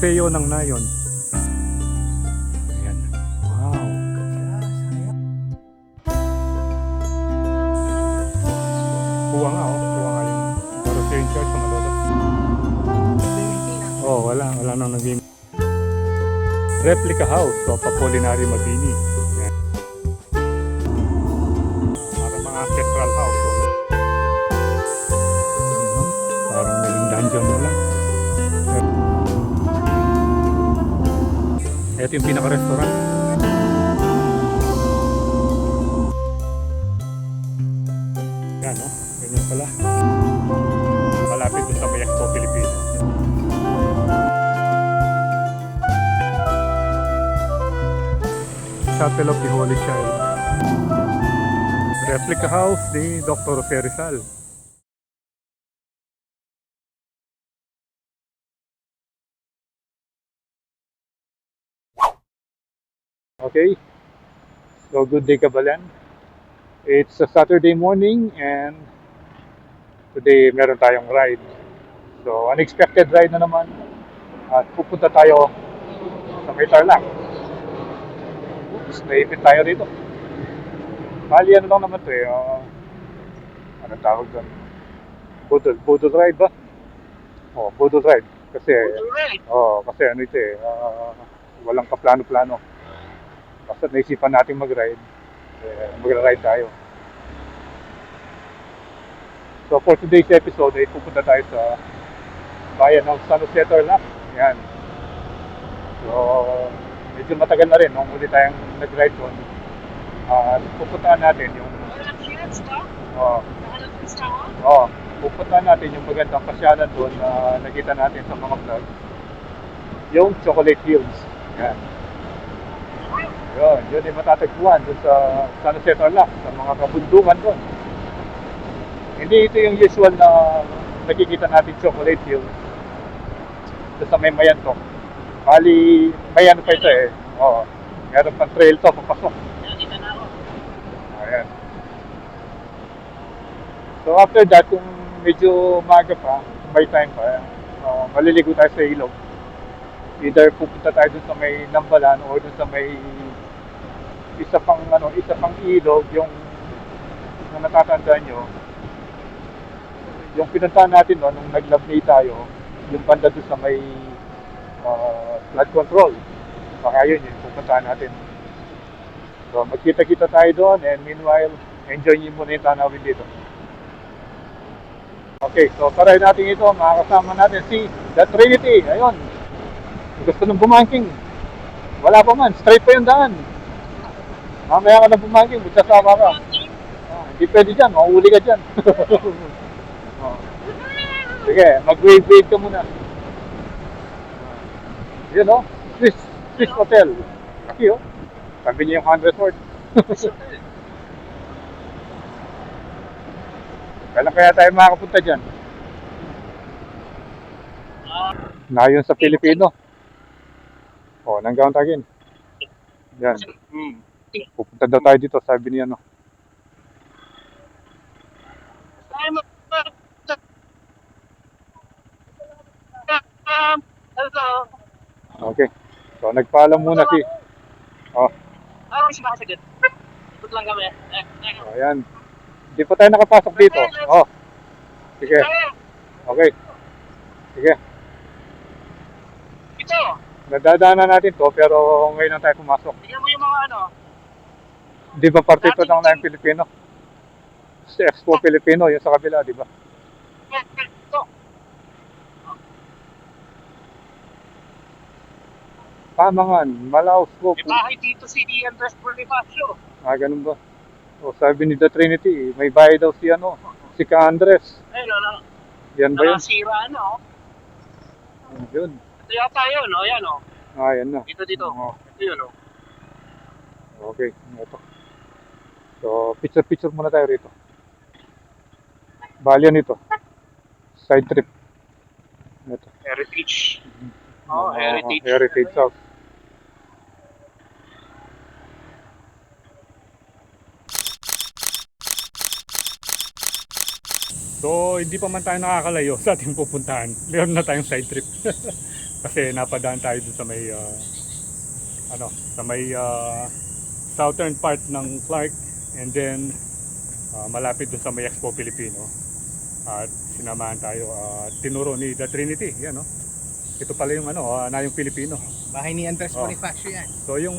Museo ng Nayon. Ayan. Wow. Kuha nga oh. Kuha nga yung Dorothean Church mga lolo. Oh, wala nang naging replica house of Apollinario Mabini. Ayan. Para mga ancestral house. Oh. Ayan, parang naging dungeon na lang. Ito yung pinaka-restaurant. Yan, no? Ganyan pala. Malapit dun sa may Expo Pilipino. Chapel of the Holy Child. Replica house ni Dr. Jose Rizal. Okay, so good day Kabalan. It's a Saturday morning and today meron tayong ride. So unexpected ride na naman at pupunta tayo sa may Tarlac. Oops, naipit tayo rito. Bali ano lang naman to eh, anong tawag doon? Budol ride ba? Oh, budol ride. Kasi, kasi ano ito eh, walang kaplano-plano. Basta naisipan natin mag-ride, magra-ride tayo. So for today's episode, ay pupunta tayo sa bayan ng San Jose Tarlac. Yan. So, medyo matagal na rin nung uli tayong nag-ride doon. Pupuntahan natin yung pupuntahan natin yung magandang pasyalan doon na nakita natin sa mga vlog. Yung Chocolate Hills. Yan. Yun yung matatagpuan doon sa San Jose Tarlac, sa mga kabundukan doon. Hindi ito yung usual na nakikita natin Chocolate Hill doon sa may Mayantok. Bali, may ano pa ito eh. Meron pang trail to, papasok. Ayan. So after that, kung medyo maga pa, may time pa, maliligo tayo sa ilog. Either pupunta tayo doon sa may Nambalan o doon sa may isa pang ilog yung natatandaan nyo yung pinuntahan natin no, nung naglabney tayo yung banda doon sa may flood control baka yun yung pupuntahan natin. So magkita-kita tayo doon and meanwhile enjoy nyo muna yung tanawin dito. Okay, so try natin ito, makakasama natin si The Trinity. Ayun, gusto nung bumangking, wala pa man, straight pa yung daan. Mamaya ka na bumangking, magsasama ka. Hindi pwede dyan, mahuli ka dyan. Sige, mag-wave-wave ka muna. Yun o, Swiss Hotel. Laki o, sabi niya yung 100 word. Kailan kaya tayo makakapunta dyan? Nayon sa Pilipino. Nanggaon tagin. Yan. Pupunta daw tayo dito, sabi niya no. Okay. So nagpaalam muna si Sige. Ikot lang kami. Ayan. Hindi pa tayo nakapasok dito. Sige. Okay. Sige. Ito. Nadadaanan natin to pero ngayon lang tayo pumasok. Tingnan mo yung mga ano. Di ba parte ito ng Nayon Pilipino? Si Expo Pilipino, yung sa kabila, di ba? Ito. Pamangan, Malaos ko. May bahay dito si Andres Bonifacio. Ganun ba? Sabi ni The Trinity, may bahay daw si Ka Andres. Ayun, Yan ba yun? Nakasira, Yun. Ito yata yun, Yan, Yan na. Dito. Ito yun, Okay, ito. So, picture muna tayo rito. Bali yan ito. Side trip. Ito. Heritage. Heritage. Heritage House. So, hindi pa man tayo nakakalayo sa ating pupuntahan. Meron na tayong side trip. Kasi napadaan tayo dun sa may sa may southern part ng Clark, and then malapit dun sa may Expo Filipino. At sinamahan tayo, tinuro ni The Trinity, yan no. Ito pala yung Nayong Pilipino. Bahay ni Andres Oh. Bonifacio yan. So yung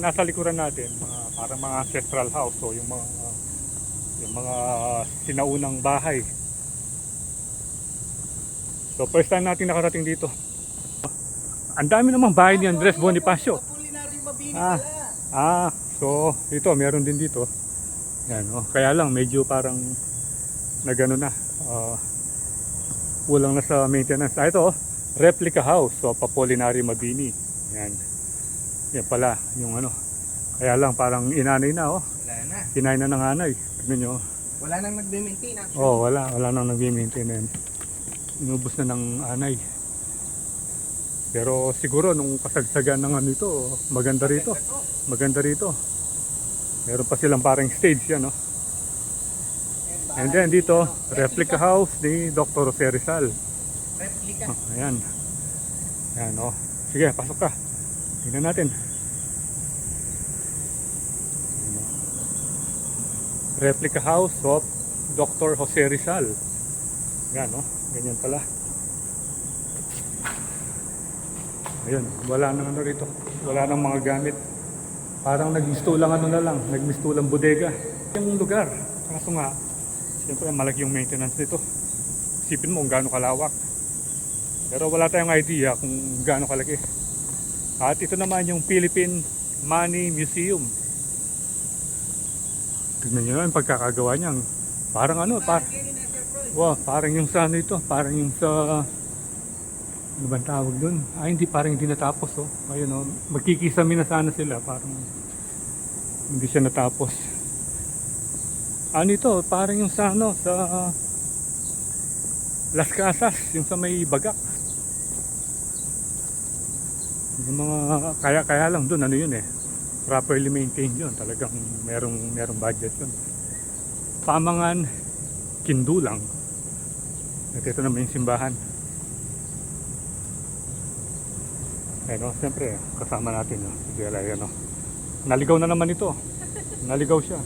nasa likuran natin, parang mga ancestral house, so yung mga sinaunang bahay. So first time natin nakarating dito. Ang dami namang bahay ni Andres Bonifacio. Culinary Mabini Ah, so ito meron din dito. Yan, kaya lang medyo parang nagano na. Kulang na sa maintenance. Ito, replica house of Apolinary Mabini. Yan. Yan pala yung Kaya lang parang inanay na Wala na. Kinay na ng anay. Tignan nyo. Wala nang nagme-maintain actually. Wala nang nag-maintain. Inubos na ng anay. Pero siguro nung kasagsagan ng ito, maganda rito. Maganda rito. Meron pa silang parang stage yan, no? And then dito, replica house ni Dr. Jose Rizal. Replica. Ayan. Ayan, sige, pasok ka. Tingnan natin. Ayan, replica house of Dr. Jose Rizal. Ayan, ganyan pala. Ayun, wala nang rito. Wala nang mga gamit. Parang nagmistulang na lang. Nagmistulang bodega. Yung lugar. Kaso nga, siyempre malaki yung maintenance nito. Isipin mo kung gaano kalawak. Pero wala tayong idea kung gaano kalaki. At ito naman yung Philippine Money Museum. Tignan nyo yung pagkakagawa niyan. Parang parang yung sa ito. Parang yung sa... Ano ba tawag dun? Hindi, parang hindi natapos. Ayun, magkikisami na sana sila. Parang hindi siya natapos. Ito? Parang yung sa sa Las Casas, yung sa may Bagak. Yung mga kaya lang doon yun properly maintained yun, talagang merong budget yun. Pamangan Kindulang. At ito naman yung simbahan. Siyempre kasama natin naligaw na naman ito. Naligaw siya.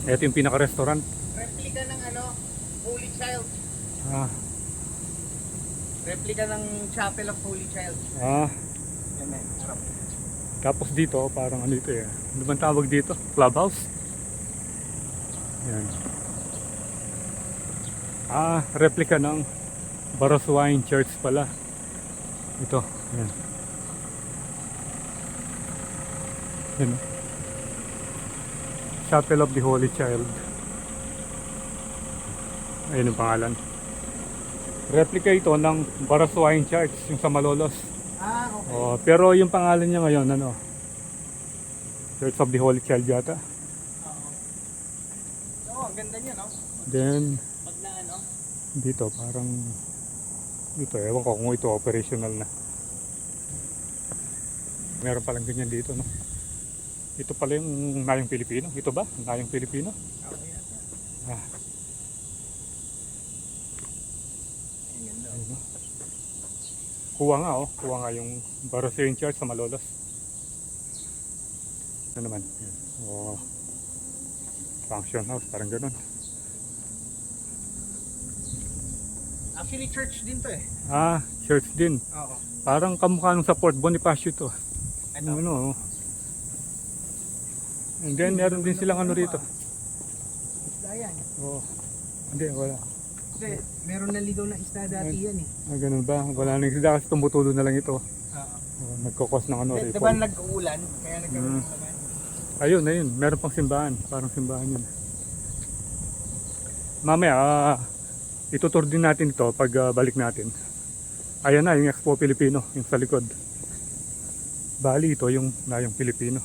Ito yung pinaka-restaurant. Replica ng Holy Child. Replica ng Chapel of Holy Child. Amen. Tapos dito, parang ito ano bang tawag dito? Clubhouse? Yan. Replica ng Baroswine Church pala. Ito. Yan. Yan. Chapel of the Holy Child. Ayun yung pangalan. Replica ito ng Baroswine Church, yung sa Malolos. Okay. Pero yung pangalan niya ngayon, Church of the Holy Child yata. Ang ganda niya, no? Then, Pag na dito, parang, ewan ko kung ito operational na. Meron palang ganyan dito, no? Ito pala yung Nayong Pilipino. Ito ba? Nayong Pilipino? Okay. Ayun, kuha nga yung Baroswine Church sa Malolos. Ano naman? Yan. Function house, parang ganun. Actually, church din to Church din. Oo. Parang kamukha nung sa Fort Bonifacio to. Ito. And then meron din silang rito. Isda yan. Hindi, wala. Kasi meron na ligaw na isda dati yan Ganun ba? Wala nang isda kasi tumutulo na lang ito. Oo. Nagkokos ng Diba nag-uulan? Kaya nagkaroon ng laman. Ayun. Meron pang simbahan. Parang simbahan yun. Mamaya, itutur din natin ito pag balik natin. Ayan na, yung Expo Filipino, yung sa likod. Bali, ito yung Nayong Pilipino.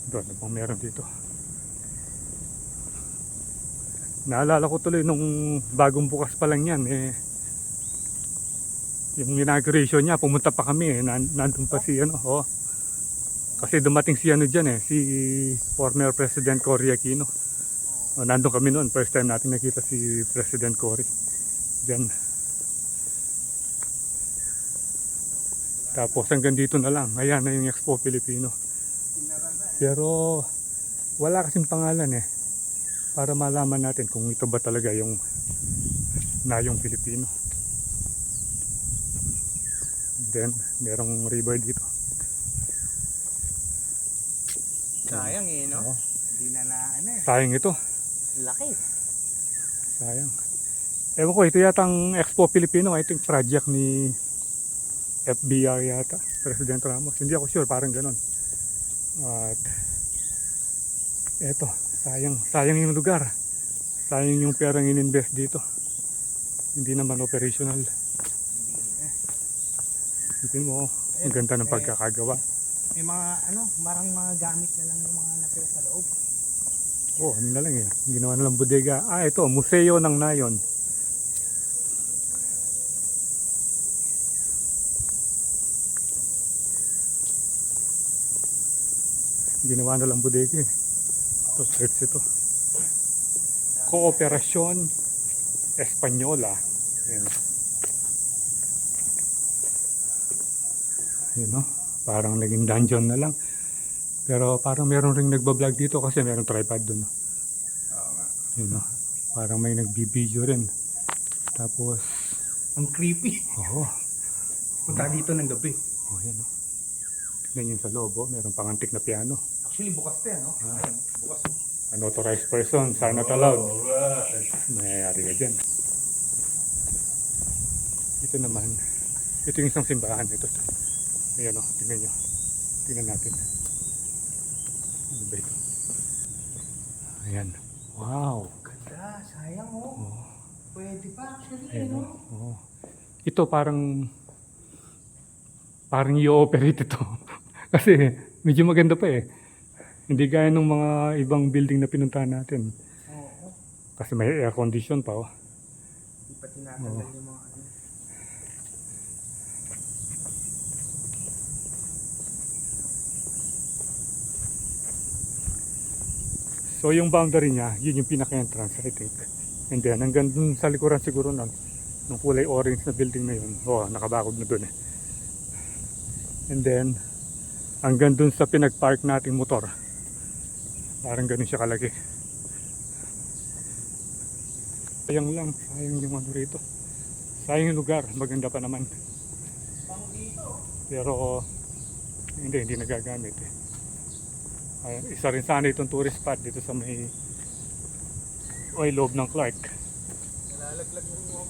Ito, ano pang meron dito? Naalala ko tuloy nung bagong bukas pa lang yan yung inauguration niya, pumunta pa kami nandun pa si Kasi dumating si ano dyan si former President Cory Aquino. Nandun kami noon, first time natin nakita si President Cory. Dyan. Tapos hanggang dito na lang. Ayan na yung Expo Filipino. Pero wala kasing pangalan para malaman natin kung ito ba talaga yung Nayong Pilipino. Then merong river dito. Sayang no? Oo. Hindi na Sayang ito. Laki. Sayang. Ewan ko, ito yata ang Expo Filipino. I think project ni FBR yata, President Ramos. Hindi ako sure, parang ganon. At eto, sayang yung lugar. Sayang yung perang ininvest dito. Hindi naman operational. Ipin mo, ang ganda ng pagkakagawa. May mga marang mga gamit na lang yung mga natira sa loob. Ano na lang ginawa na lang bodega. Ito, Museo ng Nayon. Ginawa na lang bodega Ito, church ito. Cooperación Española. Yun parang naging dungeon na lang. Pero parang meron ring nagbablog dito kasi meron tripod dun. Oo nga. Yun parang may nagbibideo rin. Tapos Ang creepy. Punta dito ng gabi. Yan tignan yun sa loob meron pang antik na piano. Actually bukas yan Ayun, bukas. Unauthorized person, sign not allowed. Mayayari ka dyan. Ito naman, ito yung isang simbahan. Ito. Ayan tingnan nyo. Tingnan natin. Ano ba ito? Ayan. Wow. Ganda, sayang Pwede pa actually Ayan Ito parang i-operate ito. Kasi medyo maganda pa Hindi gaya ng mga ibang building na pinuntahan natin. Oo. Kasi may air condition pa Hindi pa tinatanggal yung mga So yung boundary niya, yun yung pinaka-entrance I think. And then hanggang dun sa likuran siguro nung kulay orange na building na yun. Nakabakod na dun And then hanggang dun sa pinag-park nating motor. Parang ganun siya kalaki. Sayang lang, sayang yung rito. Sayang yung lugar, maganda pa naman. Pero hindi nagagamit isa rin sana itong tourist spot dito sa may loob ng Clark. nalalaglag ng mga